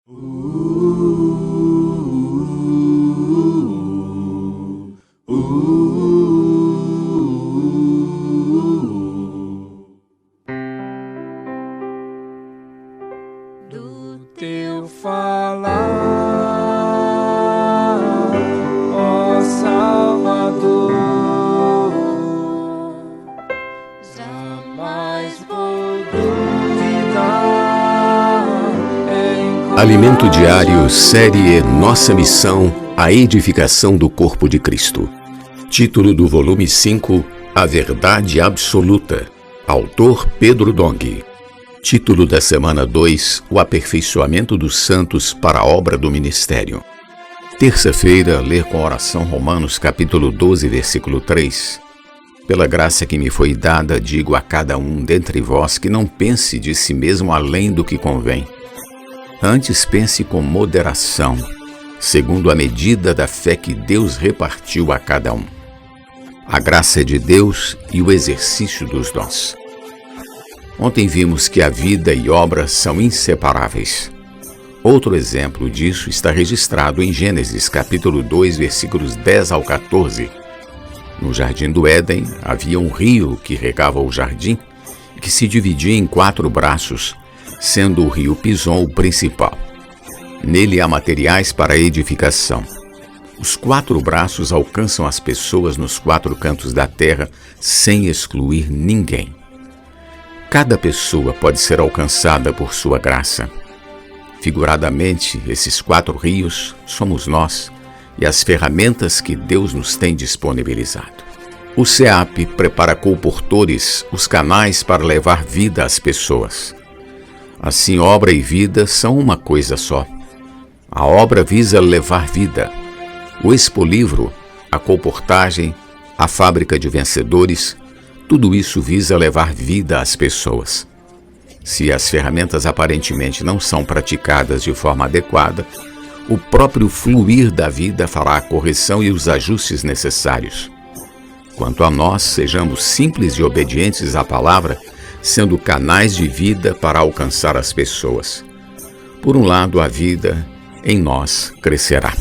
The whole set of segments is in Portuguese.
Do teu falar, ó Salvador, jamais vou duvidar. Alimento Diário, série Nossa Missão, a edificação do corpo de Cristo. Título do volume 5, A Verdade Absoluta. Autor Pedro Dong. Título da semana 2, O aperfeiçoamento dos santos para a obra do ministério. Terça-feira, ler com oração Romanos capítulo 12, versículo 3. Pela graça que me foi dada, digo a cada um dentre vós que não pense de si mesmo além do que convém. Antes pense com moderação, segundo a medida da fé que Deus repartiu a cada um. A graça é de Deus e o exercício dos dons. Ontem vimos que a vida e obra são inseparáveis. Outro exemplo disso está registrado em Gênesis capítulo 2, versículos 10 ao 14. No jardim do Éden havia um rio que regava o jardim e que se dividia em 4 braços, sendo o rio Pison o principal. Nele há materiais para edificação. Os 4 braços alcançam as pessoas nos 4 cantos da terra sem excluir ninguém. Cada pessoa pode ser alcançada por sua graça. Figuradamente, esses 4 rios somos nós e as ferramentas que Deus nos tem disponibilizado. O SEAP prepara colportores, os canais para levar vida às pessoas. Assim, obra e vida são uma coisa só. A obra visa levar vida. O Expolivro, a colportagem, a fábrica de vencedores, tudo isso visa levar vida às pessoas. Se as ferramentas aparentemente não são praticadas de forma adequada, o próprio fluir da vida fará a correção e os ajustes necessários. Quanto a nós, sejamos simples e obedientes à palavra, sendo canais de vida para alcançar as pessoas. Por um lado, a vida em nós crescerá.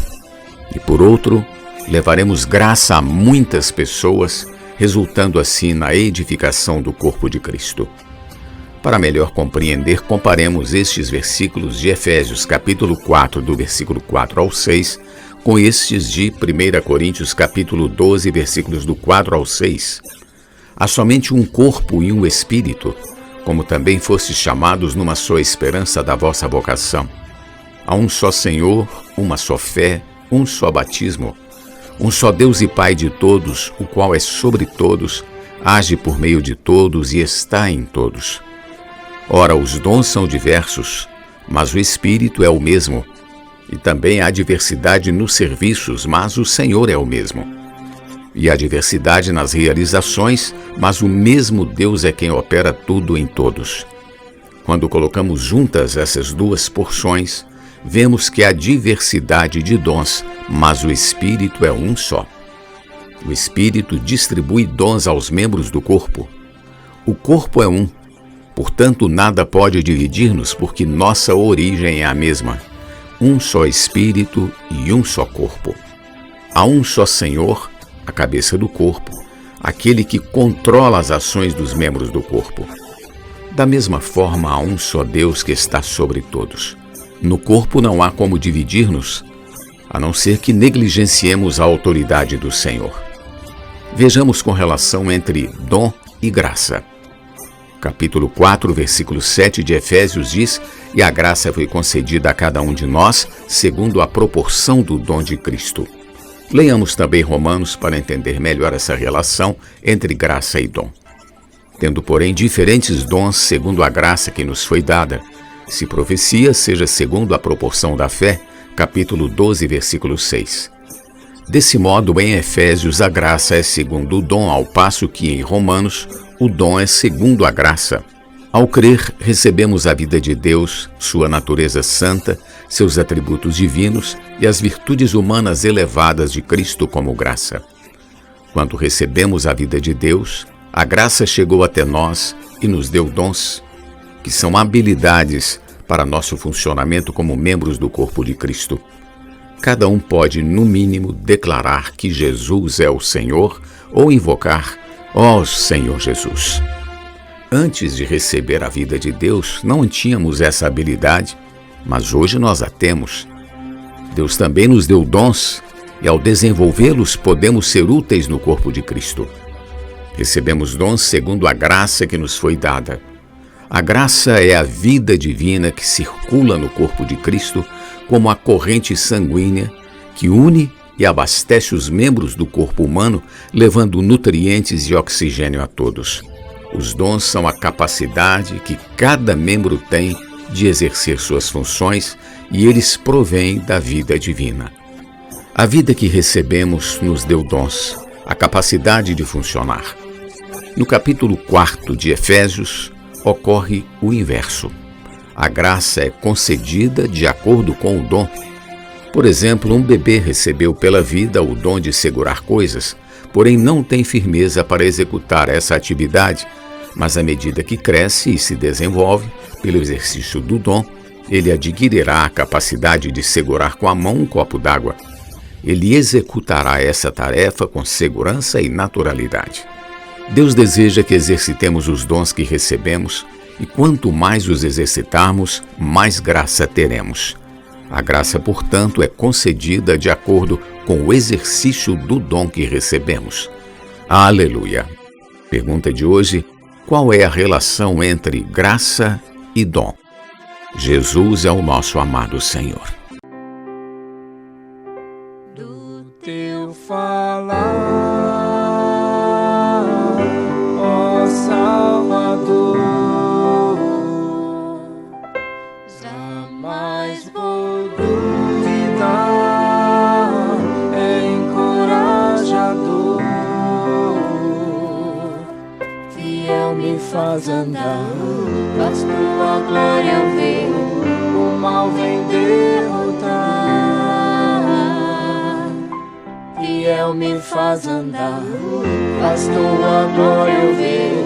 E por outro, levaremos graça a muitas pessoas, resultando assim na edificação do corpo de Cristo. Para melhor compreender, comparemos estes versículos de Efésios capítulo 4, do versículo 4 ao 6, com estes de 1 Coríntios capítulo 12, versículos do 4 ao 6. Há somente um corpo e um espírito, como também fostes chamados numa só esperança da vossa vocação. Há um só Senhor, uma só fé, um só batismo, um só Deus e Pai de todos, o qual é sobre todos, age por meio de todos e está em todos. Ora, os dons são diversos, mas o Espírito é o mesmo. E também há diversidade nos serviços, mas o Senhor é o mesmo. E há diversidade nas realizações, mas o mesmo Deus é quem opera tudo em todos. Quando colocamos juntas essas duas porções, vemos que há diversidade de dons, mas o Espírito é um só. O Espírito distribui dons aos membros do corpo. O corpo é um, portanto nada pode dividir-nos, porque nossa origem é a mesma. Um só Espírito e um só corpo. Há um só Senhor, a cabeça do corpo, aquele que controla as ações dos membros do corpo. Da mesma forma, há um só Deus que está sobre todos. No corpo não há como dividir-nos, a não ser que negligenciemos a autoridade do Senhor. Vejamos com relação entre dom e graça. Capítulo 4, versículo 7 de Efésios diz: "E a graça foi concedida a cada um de nós, segundo a proporção do dom de Cristo." Leiamos também Romanos para entender melhor essa relação entre graça e dom. Tendo, porém, diferentes dons segundo a graça que nos foi dada, se profecia, seja segundo a proporção da fé, capítulo 12, versículo 6. Desse modo, em Efésios, a graça é segundo o dom, ao passo que em Romanos, o dom é segundo a graça. Ao crer, recebemos a vida de Deus, sua natureza santa, seus atributos divinos e as virtudes humanas elevadas de Cristo como graça. Quando recebemos a vida de Deus, a graça chegou até nós e nos deu dons, que são habilidades para nosso funcionamento como membros do corpo de Cristo. Cada um pode, no mínimo, declarar que Jesus é o Senhor ou invocar: ó Senhor Jesus. Antes de receber a vida de Deus, não tínhamos essa habilidade, mas hoje nós a temos. Deus também nos deu dons e, ao desenvolvê-los, podemos ser úteis no corpo de Cristo. Recebemos dons segundo a graça que nos foi dada. A graça é a vida divina que circula no corpo de Cristo como a corrente sanguínea que une e abastece os membros do corpo humano, levando nutrientes e oxigênio a todos. Os dons são a capacidade que cada membro tem de exercer suas funções e eles provêm da vida divina. A vida que recebemos nos deu dons, a capacidade de funcionar. No capítulo 4 de Efésios, ocorre o inverso. A graça é concedida de acordo com o dom. Por exemplo, um bebê recebeu pela vida o dom de segurar coisas, porém não tem firmeza para executar essa atividade, mas à medida que cresce e se desenvolve, pelo exercício do dom, ele adquirirá a capacidade de segurar com a mão um copo d'água. Ele executará essa tarefa com segurança e naturalidade. Deus deseja que exercitemos os dons que recebemos e quanto mais os exercitarmos, mais graça teremos. A graça, portanto, é concedida de acordo com o exercício do dom que recebemos. Aleluia! Pergunta de hoje: qual é a relação entre graça e dom? Jesus é o nosso amado Senhor. Do teu falar, ó Salvador, jamais vou duvidar, é encorajador, fiel me faz andar, faz tua glória ver, o mal vem derrotar. Fiel me faz andar, faz tua glória ver,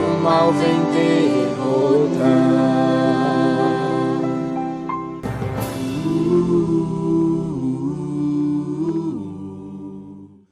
o mal vem derrotar.